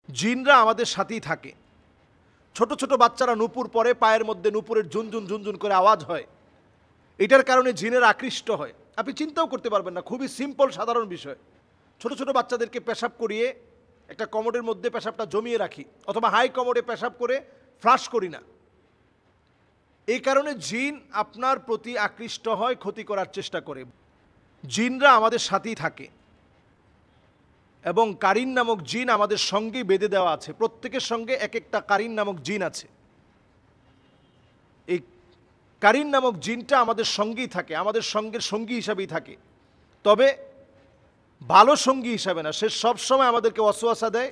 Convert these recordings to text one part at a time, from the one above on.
জিনরা আমাদের সাথেই থাকে। ছোট ছোট বাচ্চারা নূপুর পরে পায়ের মধ্যে নূপুরের ঝুনঝুন ঝুনঝুন করে আওয়াজ হয়, এটার কারণে জিনেরা আকৃষ্ট হয়। আপনি চিন্তাও করতে পারবেন না, খুবই সিম্পল সাধারণ বিষয়। ছোট ছোট বাচ্চাদেরকে পেশাব করিয়ে একটা কমোডের মধ্যে পেশাবটা জমিয়ে রাখি, অথবা হাই কমোডে পেশাব করে ফ্লাশ করি না। এই কারণে জিন আপনার প্রতি আকৃষ্ট হয়, ক্ষতি করার চেষ্টা করে। জিনরা আমাদের সাথেই থাকে এবং কারিন নামক জিন আমাদের সঙ্গেই বেঁধে দেওয়া আছে। প্রত্যেকের সঙ্গে এক একটা কারিন নামক জিন আছে। এই কারিন নামক জিনটা আমাদের সঙ্গেই থাকে, আমাদের সঙ্গের সঙ্গী হিসাবেই থাকে, তবে ভালো সঙ্গী হিসাবে না। সে সবসময় আমাদেরকে ওয়াসওয়াসা দেয়,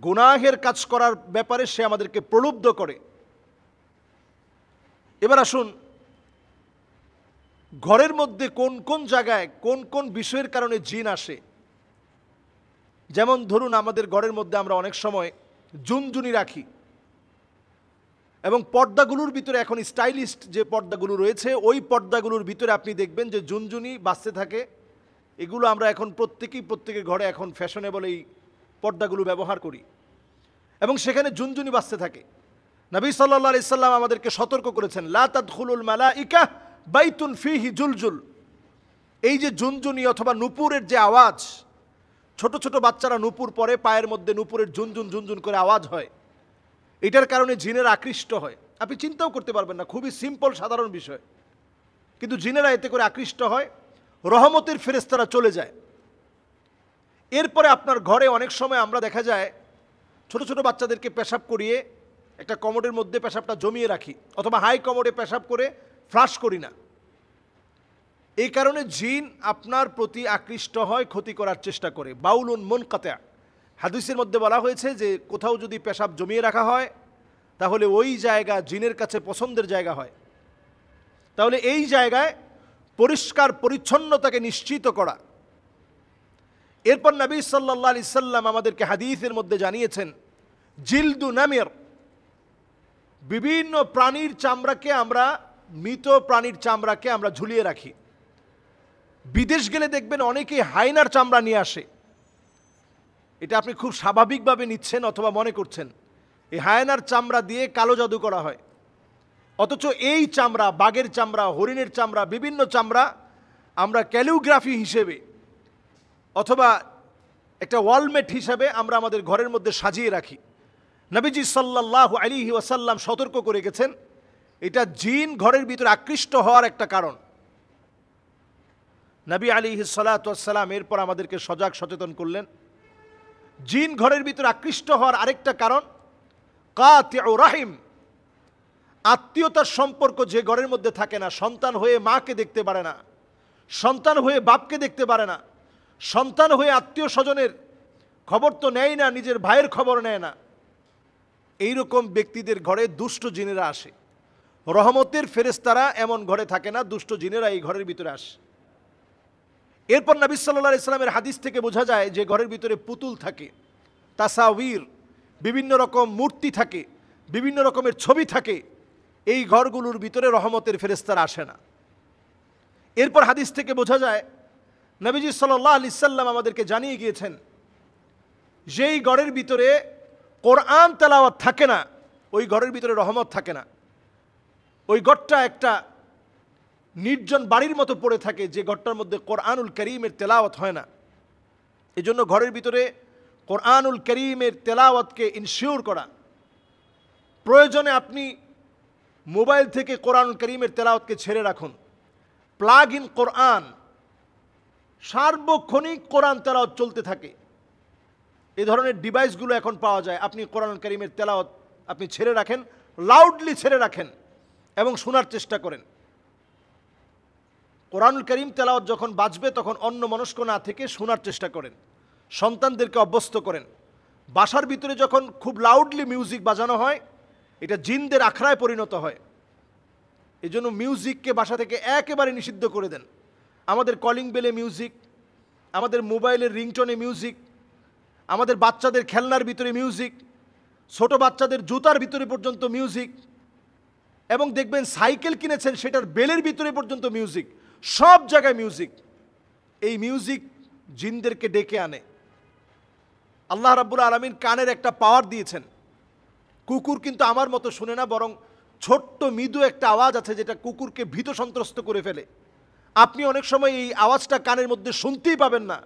গুনাহের কাজ করার ব্যাপারে সে আমাদেরকে প্রলুব্ধ করে। এবার আসুন, ঘরের মধ্যে কোন কোন জায়গায় কোন কোন বিষয়ের কারণে জিন আসে। যেমন ধরুন, আমাদের ঘরের মধ্যে আমরা অনেক সময় জুনজুনি রাখি, এবং পর্দাগুলোর ভিতরে এখন স্টাইলিস্ট যে পর্দাগুলো রয়েছে, ওই পর্দাগুলোর ভিতরে আপনি দেখবেন যে জুনজুনি বাজতে থাকে। এগুলো আমরা এখন প্রত্যেকের ঘরে এখন ফ্যাশনেবল এই পর্দাগুলো ব্যবহার করি, এবং সেখানে জুনজুনি বাজতে থাকে। নবী সাল্লাল্লাহু আলাইহি সাল্লাম আমাদেরকে সতর্ক করেছেন, লা তাদখুলুল মালাইকা বাইতুন ফিহি জুলজুল। এই যে জুনজুনি অথবা নূপুরের যে আওয়াজ, ছোট ছোট বাচ্চারা নূপুর পরে পায়ের মধ্যে নূপুরের ঝুনঝুন ঝুনঝুন করে আওয়াজ হয়, এটার কারণে জিনেরা আকৃষ্ট হয়। আপনি চিন্তাও করতে পারবেন না, খুবই সিম্পল সাধারণ বিষয়, কিন্তু জিনেরা এতে করে আকৃষ্ট হয়, রহমতের ফেরেশতারা চলে যায়। এরপরে আপনার ঘরে অনেক সময় আমরা দেখা যায় ছোট ছোট বাচ্চাদেরকে পেশাব করিয়ে একটা কমোডের মধ্যে পেশাবটা জমিয়ে রাখি, অথবা হাই কমোডে পেশাব করে ফ্লাশ করি না। এই কারণে জিন আপনার প্রতি আকৃষ্ট হয়, ক্ষতি করার চেষ্টা করে। বাউলুন মুনকাতা, হাদিসের মধ্যে বলা হয়েছে যে কোথাও যদি পেশাব জমিয়ে রাখা হয় তাহলে ওই জায়গা জিনের কাছে পছন্দের জায়গা হয়। তাহলে এই জায়গায় পরিষ্কার পরিচ্ছন্নতাকে নিশ্চিত করা। এরপর নবী সাল্লাল্লাহু আলাইহি সাল্লাম আমাদেরকে হাদিসের মধ্যে জানিয়েছেন, জিলদু নামির, বিভিন্ন প্রাণীর চামড়াকে আমরা, মৃত প্রাণীর চামড়াকে আমরা ঝুলিয়ে রাখি। বিদেশ গেলে দেখবেন অনেকেই হায়নার চামড়া নিয়ে আসে। এটা আপনি খুব স্বাভাবিকভাবে নিচ্ছেন অথবা মনে করছেন এই হায়নার চামড়া দিয়ে কালো জাদু করা হয়, অথচ এই চামড়া, বাঘের চামড়া, হরিণের চামড়া, বিভিন্ন চামড়া আমরা ক্যালিগ্রাফি হিসেবে অথবা একটা ওয়ালমেট হিসাবে আমরা আমাদের ঘরের মধ্যে সাজিয়ে রাখি। নবীজি সাল্লাল্লাহু আলাইহি ওয়াসাল্লাম সতর্ক করে গেছেন, এটা জিন ঘরের ভিতরে আকৃষ্ট হওয়ার একটা কারণ। নবী আলাইহিস সালাতু ওয়াস সালাম এরপর আমাদেরকে সজাগ সচেতন করলেন, জিন ঘরের ভিতরে আকৃষ্ট হওয়ার আরেকটা কারণ কাতিউ রাহিম, আত্মীয়তার সম্পর্ক যে ঘরের মধ্যে থাকে না। সন্তান হয়ে মাকে দেখতে পারে না, সন্তান হয়ে বাপকে দেখতে পারে না, সন্তান হয়ে আত্মীয় স্বজনের খবর তো নেয় না, নিজের ভাইয়ের খবর নেয় না। এইরকম ব্যক্তিদের ঘরে দুষ্ট জিনেরা আসে। রহমতের ফেরেশতারা এমন ঘরে থাকে না, দুষ্ট জিনেরা এই ঘরের ভিতরে আসে। এরপর নবী সাল্লাল্লাহু আলাইহি সাল্লামের হাদিস থেকে বোঝা যায় যে ঘরের ভিতরে পুতুল থাকে, তাসাউর, বিভিন্ন রকম মূর্তি থাকে, বিভিন্ন রকমের ছবি থাকে, এই ঘরগুলোর ভিতরে রহমতের ফেরেশতারা আসে না। এরপর হাদিস থেকে বোঝা যায় নবীজি সাল্লাল্লাহু আলাইহি সাল্লাম আমাদেরকে জানিয়ে গিয়েছেন, যেই ঘরের ভিতরে কোরআন তেলাওয়াত থাকে না, ওই ঘরের ভিতরে রহমত থাকে না। ওই ঘরটা একটা নির্জন বাড়ির মতো পড়ে থাকে, যে ঘরটার মধ্যে কোরআনুল কারীমের তেলাওয়াত হয় না। এজন্য ঘরের ভিতরে কোরআনুল কারীমের তেলাওয়াতকে ইনশিওর করা। প্রয়োজনে আপনি মোবাইল থেকে কোরআনুল কারীমের তেলাওয়াতকে ছেড়ে রাখুন, প্লাগ ইন কোরআন, সার্বক্ষণিক কোরআন তেলাওয়াত চলতে থাকে। এই ধরনের ডিভাইসগুলো এখন পাওয়া যায়। আপনি কোরআনুল কারীমের তেলাওয়াত আপনি ছেড়ে রাখেন, লাউডলি ছেড়ে রাখেন এবং শোনার চেষ্টা করেন। কোরআনুল কারীম তেলাওয়াত যখন বাজবে তখন অন্যমনস্ক না থেকে শোনার চেষ্টা করেন, সন্তানদেরকে অভ্যস্ত করেন। বাসার ভিতরে যখন খুব লাউডলি মিউজিক বাজানো হয়, এটা জিনদের আখড়ায় পরিণত হয়। এই জন্য মিউজিককে বাসা থেকে একেবারে নিষিদ্ধ করে দেন। আমাদের কলিং বেলে মিউজিক, আমাদের মোবাইলের রিংটোনে মিউজিক, আমাদের বাচ্চাদের খেলনার ভিতরে মিউজিক, ছোট বাচ্চাদের জুতার ভিতরে পর্যন্ত মিউজিক, এবং দেখবেন সাইকেল কিনেছেন সেটার বেলের ভিতরে পর্যন্ত মিউজিক, সব জায়গায় মিউজিক। এই মিউজিক জিনদেরকে ডেকে আনে। আল্লাহ রাব্বুল আলামিন কানের একটা পাওয়ার দিয়েছেন। কুকুর কিন্তু আমার মতো শুনে না, বরং ছোট্ট মৃদু একটা আওয়াজ আছে যেটা কুকুরকে ভীত সন্ত্রস্ত করে ফেলে। আপনি অনেক সময় এই আওয়াজটা কানের মধ্যে শুনতেই পাবেন না,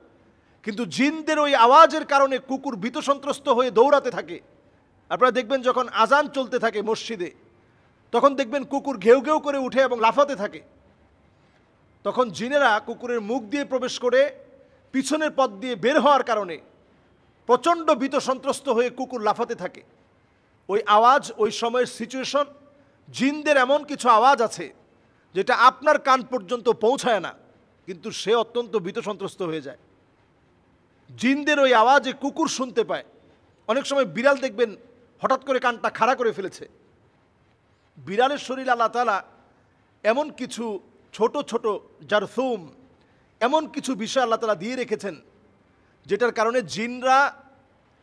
কিন্তু জিনদের ওই আওয়াজের কারণে কুকুর ভীত সন্ত্রস্ত হয়ে দৌড়াতে থাকে। আপনারা দেখবেন যখন আজান চলতে থাকে মসজিদে, তখন দেখবেন কুকুর ঘেউ ঘেউ করে উঠে এবং লাফাতে থাকে। তখন জিনেরা কুকুরের মুখ দিয়ে প্রবেশ করে পিছনের পথ দিয়ে বের হওয়ার কারণে প্রচণ্ড ভীত সন্ত্রস্ত হয়ে কুকুর লাফাতে থাকে। ওই আওয়াজ, ওই সময়ের সিচুয়েশন, জিনদের এমন কিছু আওয়াজ আছে যেটা আপনার কান পর্যন্ত পৌঁছায় না, কিন্তু সে অত্যন্ত ভীত সন্ত্রস্ত হয়ে যায়। জিনদের ওই আওয়াজে কুকুর শুনতে পায়। অনেক সময় বিড়াল দেখবেন হঠাৎ করে কানটা খাড়া করে ফেলেছে। বিড়ালের শরীরে আল্লাহ তাআলা এমন কিছু ছোট ছোট জারথুম, এমন কিছু বিষয় আল্লাহ তাআলা দিয়ে রেখেছেন যেটার কারণে জিনরা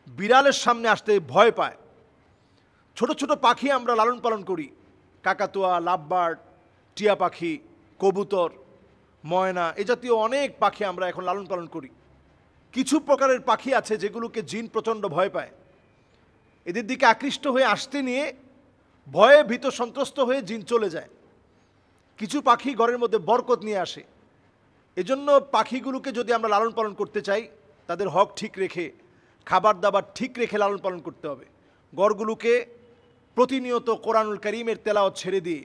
বিড়ালের সামনে আসতে ভয় পায়। ছোট ছোট পাখি আমরা লালন পালন করি, কাকাতুয়া, লাভবার্ড, টিয়া পাখি, কবুতর, ময়না, এ জাতীয় অনেক পাখি আমরা এখন লালন পালন করি। কিছু প্রকারের পাখি আছে যেগুলোকে জিন প্রচণ্ড ভয় পায়। এদের দিকে আকৃষ্ট হয়ে আসতে নিয়ে ভয়ে ভীত সন্ত্রস্ত হয়ে জিন চলে যায়। কিছু পাখি ঘরের মধ্যে বরকত নিয়ে আসে। এজন্য পাখিগুলোকে যদি আমরা লালন পালন করতে চাই, তাদের হক ঠিক রেখে, খাবার দাবার ঠিক রেখে লালন পালন করতে হবে। ঘরগুলোকে প্রতিনিয়ত কোরআনুল কারীমের তেলাওয়াত ছেড়ে দিয়ে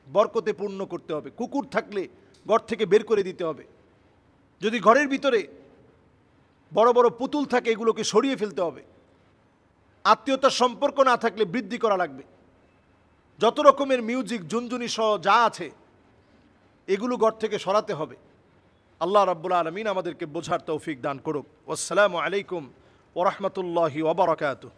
বরকতে পূর্ণ করতে হবে। কুকুর থাকলে ঘর থেকে বের করে দিতে হবে। যদি ঘরের ভিতরে বড় বড় পুতুল থাকে, এগুলোকে সরিয়ে ফেলতে হবে। আত্মীয়তার সম্পর্ক না থাকলে বৃদ্ধি করা লাগবে। যত রকমের মিউজিক, ঝুনঝুনি সহ যা আছে এগুলো ঘর থেকে সরাতে হবে। আল্লাহ রাব্বুল আলামিন আমাদেরকে বোঝার তৌফিক দান করুক। আসসালামু আলাইকুম ওয়া রাহমাতুল্লাহি ওয়া বারাকাতুহু।